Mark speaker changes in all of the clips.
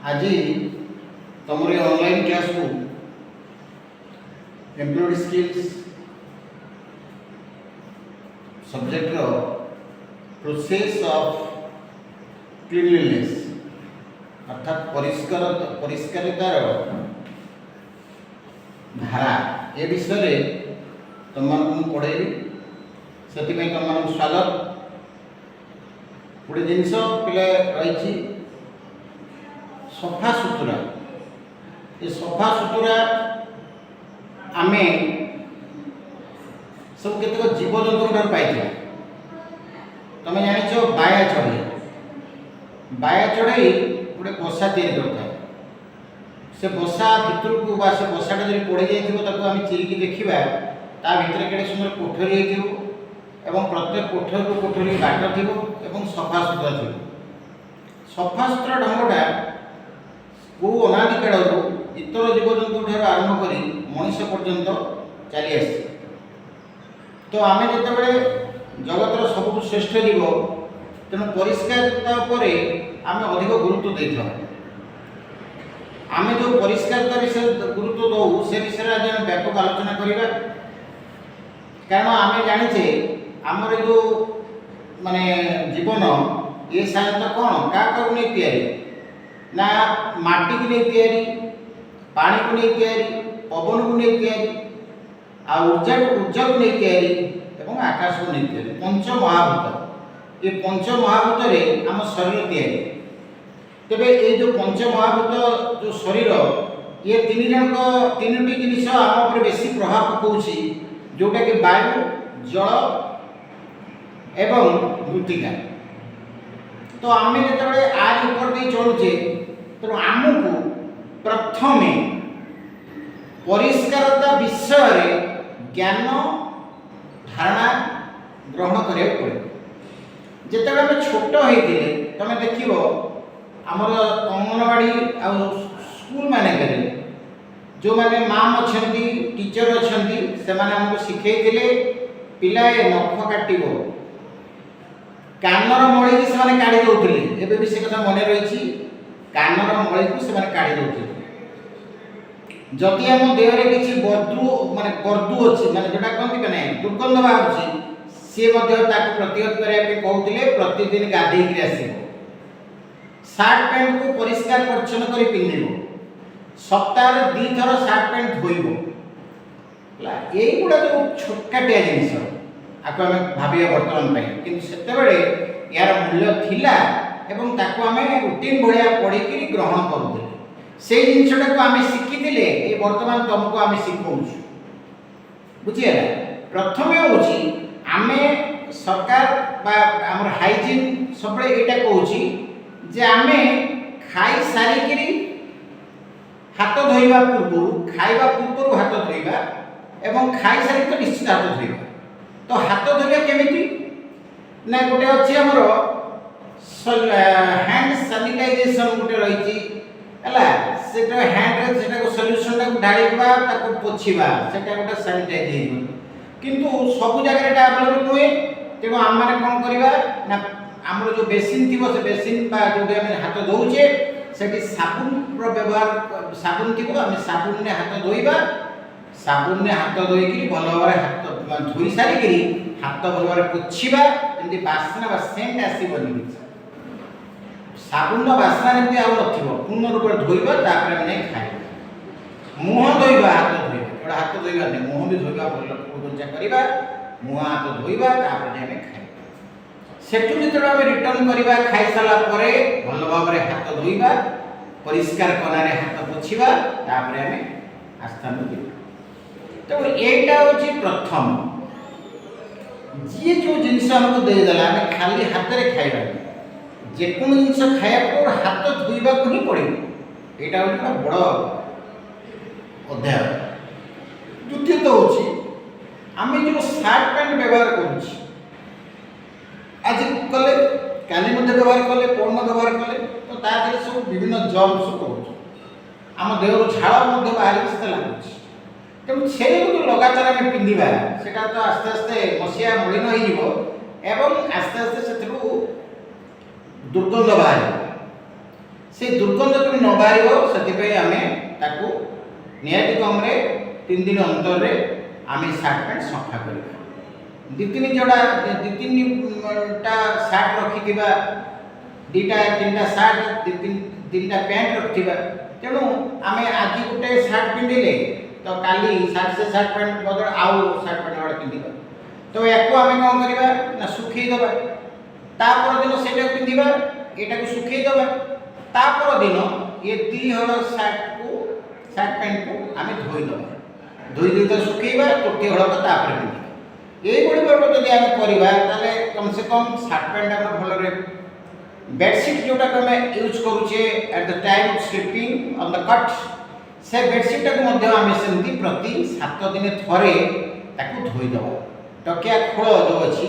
Speaker 1: आज तुम online class को एम्प्लॉयड स्किल्स सब्जेक्ट रो प्रोसेस ऑफ क्लीनलीनेस अर्थात परिष्कारितार धारा ए विषय तुम पढ़ेबी से तुम स्वागत। गोटे जिनस पे रही सफा सुतुरा ये सफा सुतुरा आम सब केतक जीवजंतु ठार पाई तुम जाच बाया चढ़ई गोटे बसा या से बसा भितर को से बसाटा जब पड़ जाए आम चिरिकी देखा ता भितर केड़े सुंदर कोठरी एवं प्रत्येक कोठरी को कोठरी बाट थी सफा सुतरा थी। सफा सुतरा ढंगटा को अनादि काल इतर जीवजंतु ठार आरंभ कर मनीष पर्यंत चली आसी। तो आम जिते जगतर सब श्रेष्ठ जीव तेणु परिष्कारता आम अधिक गुरुत्व दे आम जो परिष्कारता विषय गुरुत्व दौ से विषय आज आम व्यापक आलोचना करवा। कारण आम जाचे आमर जो माने जीवन ये साधारणतः कौन क्या नहीं तैयारी ना माटी को नहीं तैयारी पानी को नहीं तैयारी पवन को नहीं तैयारी आ ऊर्जा को नहीं तैयारी एवं आकाश को नहीं तैयारी पंच महाभूत ये पंच महाभूत रे आम शरीर तैयारी। तेबे ये जो पंच महाभूत जो शरीर ये तीन जिनिस आम उपर बेसी प्रभाव पकाउछि जोटा कि वायु जल एवं मृत्तिका। तो आम जो आज ऊपर दे चलुचे तो आमको प्रथम परिष्कारता विषय ज्ञान धारणा ग्रहण करा पड़े। जिते आम छोट होते तुम देख आमर अंगनवाड़ी आ स्कूल मानक जो मैंने माम अच्छा टीचर अच्छा से आमको शिखे पिला नख काट कानर मड़ी से काढ़ी दौले एवं भी से कथा मन रही कानर मड़ी को से काढ़ी दौले। जदि आम देहरे किसी माने गर्दू अच्छी माने जोटा कहते मैंने दुर्गंध बाहर सी प्रतिहत करने कहते प्रतिदिन गाधे आस सार्ट पैंट को परिष्कार परिच्छन्न कर पिंध सप्ताह 2 थर सार्ट पैंट धोब युवा जो छोटकाटिया जिनस आपको आम भाविया बर्तमान कि से यार मूल्य थिला एवं ताको आम रूटीन भाया पढ़ी ग्रहण करूँ से जिनटा को आम शिखी ये बर्तमान तुमको आम शिखाऊँ बुझीगला। प्रथम हूँ आम सरकार आम हाइजीन सब यहाँ कहूँ जे आम खाई सारिकी हाथ धोवा पूर्व खाइबा पूर्व हाथ धोवा एवं खाई सारी तो निश्चित हाथ धोवा। तो हाथ धोवा केमिति ना गोटे अच्छी आमर हैंड सैनिटाइजेशन गोटे रही है हैंड से सल्यूशन ढाड़ा पोछा से गोटे सैनिटाइज किंतु सब जगह अवेलेबल नुहे। तेणु आम मैंने कौन करवा ना आमर जो बेसिन थी से बेसिन जो हाथ धोचे से साबुन व्यवहार साबुन थी आम साबुन ने हाथ धोवा साबुन ने हाथ धोईकी भल भाव हाथ धोई सारिकी हाथ भल भाव पोछा जमी बास्ना सेंट आसबनी साबुन बास्ना जमी आउ न पूर्ण रूप धोवा नहीं खाए मुह धोवा हाथ धोवा गोटे हाथ धोवा नहीं मुह भी धोवा भलचा करवा मुह हाथ धोवा आम खाए सेठू जो आम रिटर्न करवा खाई सारा भल भाव हाथ धोवा परिष्कार कनारे हाथ पोछा आम आस्थान जी। तो यहाँ हूँ प्रथम जी जो जिनस आमको देदेला आम खाली हाथ में खाइबा जेको जिनस खाया हाथ धोवा को ही पड़े यहाँ हूँ बड़ अध्याय। द्वितीयत हूँ आम जो सार्ट पैंट व्यवहार कर आज कले काली व्यवहार कले पौन व्यवहार कले तो तादेह सब विभिन्न जर्म्स करूँ आम देहर झाड़ बाहर से लगुच तेणु से जो लगातार आम पिंधा से तो आस्ते आस्ते मसीहा मलिन हो आस्ते आस्ते से दुर्गंध बाहर से दुर्गंध केमी न बाहर से आम ताकू निहाती कम 3 दिन अंतर आम सार्ट पैंट सफा कर 2-3 जोड़ा 2-3टा सार्ट रखी दुटा 3टा सार्ट 3टा पैंट रखा तेणु आम आज गोटे सार्ट पिंधिले तो काली सार्ट से सार्ट पैंट बदल आउ सार्ट पैंट गोटे पिंधा तो या आम कौन करवा ना सुखईदबा तापर दिन से पिंधा यहाँ को सुखईदबा तापर दिन ये 2 हल सार्ट पैंट को आम धोईदबा धोई तो सुखईबा 3 हल तापर पिंधा ये जब आम करवा कम से कम सार्ट पैंट आम भल बेडसीट जोटा आम यूज करुचे at the time of sleeping on the cut से बेडसीटा को आम सेमती प्रति 7 दिन थरे ताकू धोईदबा टकिया खोल जो अच्छी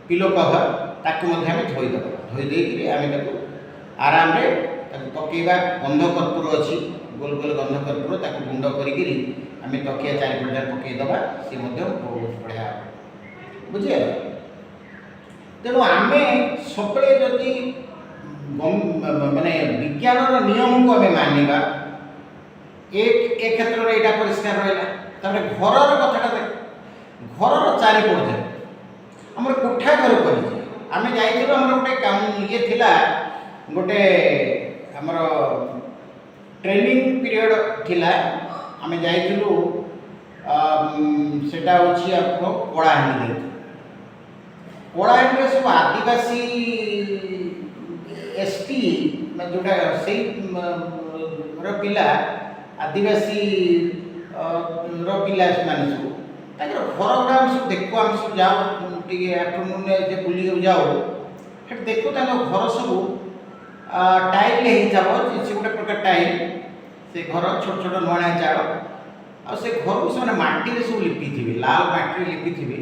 Speaker 1: पिलो कवर ताकू आम धोईदबा धोई देकरी आम आराम रे पकेबा गंध कर्पूर अच्छी गोल गोल गंध कर्पूर ताकू गुंड करी आम तकिया चारिपटे पकईदबा सी बहुत बढ़िया बुझे तेणु आम सब जदि माने विज्ञान नियम को आम मानिबा एक क्षेत्र में यहाँ परिष्कार रहा घर कथा घर चारिपट आम कोठा घर कर आम जाइए आम गोटे काम ये थिला गोटे आमर ट्रेनिंग पीरियड थिला आम जाइलु सेटा होछि आपको कलाहांडी कलाहांडी सब आदिवासी एसटी जोटा से पिला आदिवासी पिला मान सब घर गुड़ा सब देखु आम सब जाओ आफ्टरनून बुले जाओ देखु घर सब टाइल से गोटे प्रकार टाइल से घर छोट छोट नणा चाल से घर को से माटी सब लिपि थे लाल माटी लिपि थे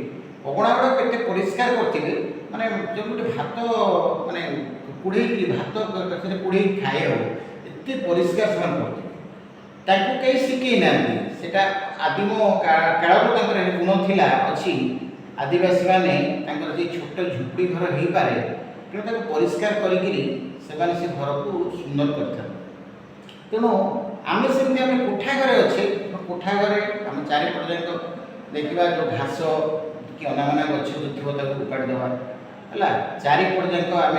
Speaker 1: अगणा गुड़ा के परिष्कार करते माने जो गोटे भात माने कुड़े भात कुड़े खाए एत परिष्कार से करते कहीं शिखई ना आदिम काल गुण थिला अच्छी आदिवासी माने छोट झुपड़ी घर हो पारे तेणु परिष्कार करी से घर को सुंदर कर तेणु आम सेमती आम कोठा घरे अच्छे कोठा घरे आम चारिपट जाक देखा जो घास कि अनामना गछ जो थी उपाड़देवा है चारिपट जाक आम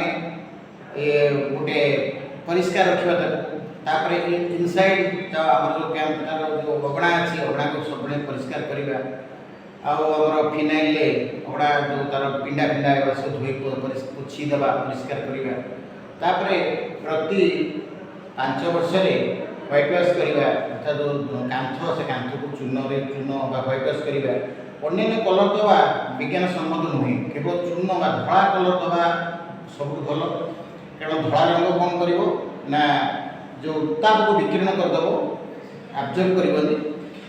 Speaker 1: गोटे परिष्कार रखा इनसाइड आम जो कैंप जो अगणा अच्छी अगणा को सब परिष्कार करवा आमर फिनाइल अगड़ा जो तार पिंडा फिंडा सब धोई पोछीदेवा परिष्कार करवा प्रति 5 वर्ष व्हाइट वाश करवा अर्थात जो कांथ से कांथ को चून व्हाइट वाश करवा अन्य कलर दवा विज्ञान सम्मत नुहे केवल चून धड़ा कलर दवा सब भल कारण धड़ा रंग कौन कर जो उत्ताप को विकीर्ण करदेव आब्जर्व करनी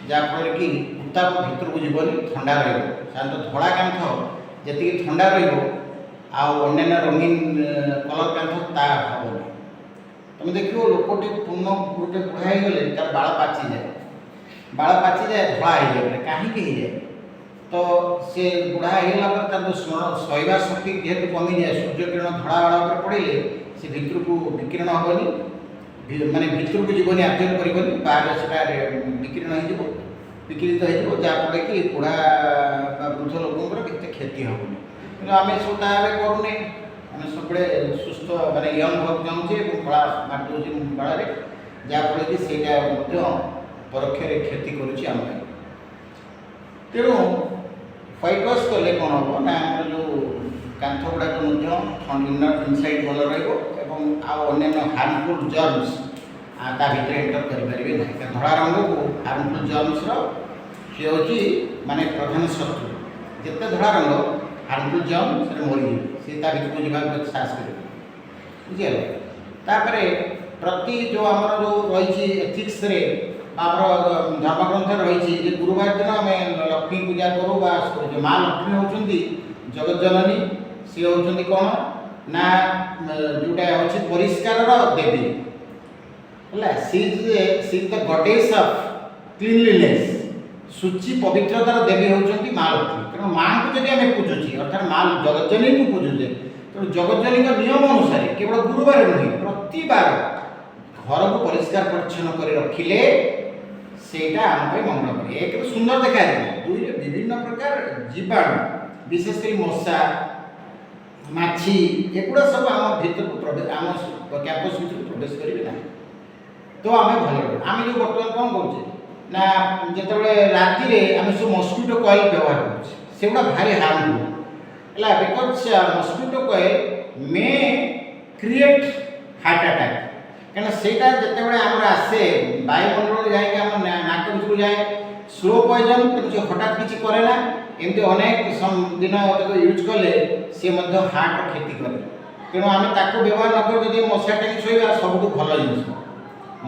Speaker 1: जहाँफल कि उत्ताप भितर को जीवन ठंडा रहा धड़ा कांथ जी ठंडा रन्य रंगीन कलर कांथ ता हेनी तुम देख लोकटे पूर्ण गोटे बुढ़ा गले तार बाल पाची जाए धड़ा हो जाए कहीं जाए तो से बुढ़ा होगा तार जो सहीवा शक्ति जेहतु कमी जाए सूर्य किरण धड़ा बाड़ पर पड़े से भितर को विकीर्ण हेनी माने भितर को जीवन आब्जर्व कर बाहर से विकीर्ण हो विकीर्त हो जहाँफल कि बुढ़ा वृद्ध लोक क्षति हेनी कि आम सब करूने आम सब सुस्थ माने यंग होगा चाहूँचे कला माटी बाड़े जहाँफल कि सहीटा परोक्ष क्षति करुँच तेणु व्हाइट वाश कले कौन हम ना जो कांथ गुड़ाक इनसाइड भल रन्य हार्मफुल जर्मस ता भर एंटर करेंगे ना धड़ा रंग को हार्मफुल जर्मस सी हूँ माने प्रधान शत्रु जिते धड़ा रंग हार्मफुल जर्म से मरी सी भर को जावाक साहस कर बुझे प्रति जो आम जो रही एथिक्स आमर धर्मग्रंथ रही गुरुवार दिन आम लक्ष्मी पूजा करूँ माँ लक्ष्मी होती जगत जननी सी होती कौन ना जोटा अच्छे परिष्कार देवी है she is the goddess of cleanliness सूची पवित्रतार देवी होती माँ लक्ष्मी तेणु माँ को जब आम पूजुचे अर्थात माँ जगतजनी को पूजुचे तेणु जगतजनी नियम अनुसार केवल गुरुवार नुहे प्रति बार घर को परिष्कार परिच्छन्न कर रखिले सेटा आम पे मंगल करे। एक तो सुंदर देखा जाए, दुई रे विभिन्न प्रकार जीवाणु विशेषकर मशा माछी एगुड़ा सब आम भीतर को प्रवेश आम कैंपस भीतर प्रवेश करेंगे ना, तो आम भल आम जो बर्तमान कौन करुचे ना जिते राति आम सब मस्किटो कॉइल व्यवहार करुचे भारी हार्मफुल है because mosquito coil may create heart attack कहीं सेटा जिते आमर आसे वायुमंडल जाए नाक भीतर जाए स्लो पॉइजन तेज हठात किसी करे ना एमती अनेक दिन यूज कले सी हार्ट क्षति करे। तेणु आम ताको व्यवहार नक जब मशा टाँगी शोवा सब भल जिन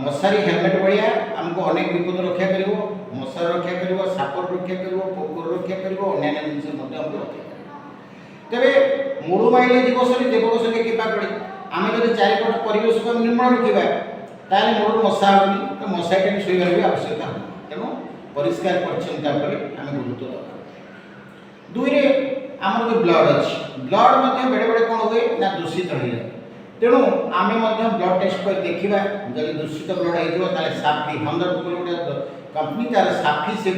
Speaker 1: मशारी हेलमेट भाया आमको अनेक विपद रक्षा कर मशार रक्षा कर सापर रक्षा कर पोकर रक्षा कर अन्य जिन रक्षा तेरे मुड़ुमाइले दिवस दिवस के पड़े आम जब चारिपट परिवेश को निर्मल रखा ताल मुड़ मशा हेनी तो मशारी टाँगी शोवर भी आवश्यकता हो। तेणु परिष्कार परिच्छन्नता आम गुरुत्व देवा। दुई रे आमर जो ब्लड अच्छी ब्लड बेड़े बेड़े कौन हुए ना दूषित हो जाए। तेणु आम ब्लड टेस्ट कर देखा जब दूषित ब्लड हो साफी 100 गोटे कंपनी तार साफी से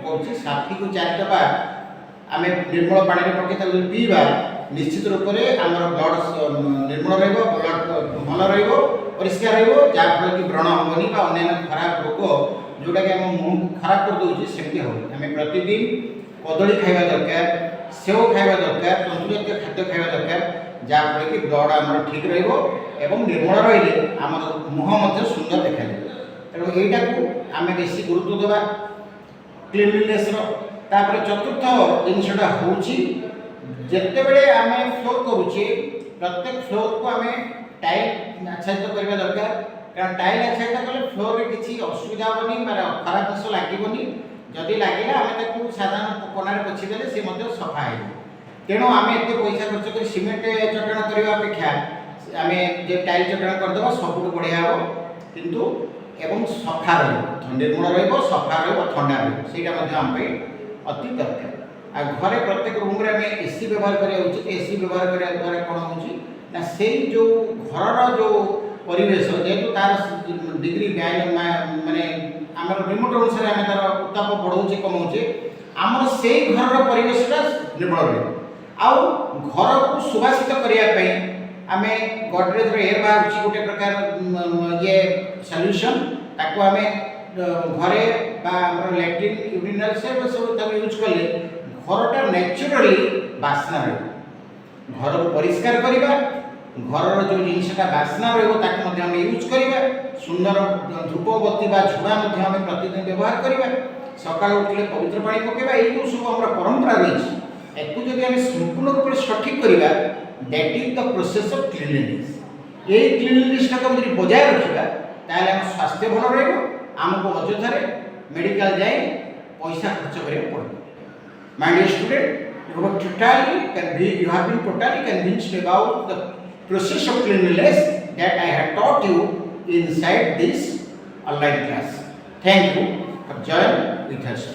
Speaker 1: कौन साफी को चारिदबा आम निर्मल पानी पकई पीवा निश्चित रूप से आमर ब्लड निर्मल ब्लड भल परिष्कार जहाँफल कि व्रण हेनी अन्य खराब रोग जोटा कि आम मुँह को खराब कर दूसरी सेमती हो। आम प्रतिदिन कदली खावा दरकार, सेव खावा दरकार, तंतु जातीय खाद्य खावा दरकार जहाँफल कि ब्लड आम ठीक रही निर्मल रही आम मुँह सुंदर देखा जाए। तेणु यहीटा को आम बेसी गुरुत्व देवा क्लीनलीनेस। चतुर्थ जिनसा हूँ जिते बड़े आम फ्लोर करुचे प्रत्येक फ्लोर को आम टाइल आच्छादित करवा दरकार कारण टाइल आच्छादित कले फ्लोर में किसी असुविधा हेनी खराब जिस लगे जदि लगे आम साधारण कोनार पोछीदे सी सफा है। तेणु आम एत पैसा खर्च कर सीमेंट चटाण करने अपेक्षा आम जो टाइल चटाण करदे सबुठ बढ़िया हम किंतु एवं सफा निर्मल सफा ठंडा रहा अति दरकार। आ घरे प्रत्येक रूम रे आम एसी व्यवहार करा उचित। एसी व्यवहार करने द्वारा कौन हो से जो घर जो परिवेश जेहेतु तार डिग्री माने आम रिमोट अनुसार आम तार उत्ताप बढ़ाऊे कमाऊे आम से घर परिवेशटा निर्मल रही घर को सुभाषित करने आम गडरेज एयर बाहर गोटे प्रकार ये सल्यूशन ताको आम घरे लैट्रिन यूरिनल से सब यूज कले घरटा नेचुराली बास्ना रही घर को परिष्कार करवा घर जो जिनसा बास्ना रहा यूज करवा सुंदर धूपबत्ती झुड़ा आम प्रतिदिन व्यवहार करवा सका उठे पवित्र पानी पकेबा ये जो सब आम परंपरा रही एक जब आम संपूर्ण रूप से सठिक करवा that is the process of cleanliness. यही क्लीनलीनेस को यदि बजाय रखा ताल आम स्वास्थ्य भल रमको अଯଥାରେ मेडिकल जाए पैसा खर्च करा पड़े। My dear student you have been totally convinced about the process of cleanliness that I have taught you inside this online class. Thank you for joining with us.